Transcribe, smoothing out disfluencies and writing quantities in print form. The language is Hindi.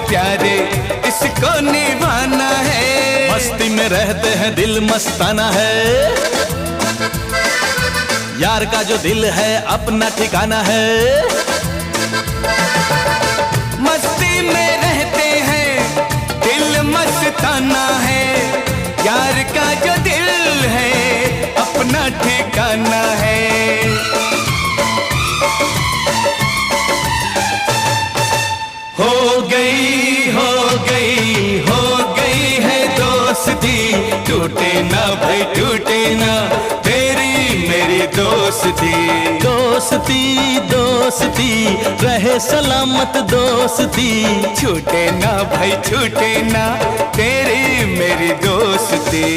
प्यारे इसको निभाना है। मस्ती में रहते हैं दिल मस्ताना है, यार का जो दिल है अपना ठिकाना है। मस्ती में रहते हैं दिल मस्ताना है, यार का जो दिल है अपना ठिकाना है। हो गई है दोस्ती, टूटे ना भाई टूटे ना तेरी मेरी दोस्ती। दोस्ती दोस्ती रहे सलामत दोस्ती, छूटे ना भाई छूटे ना तेरी मेरी दोस्ती।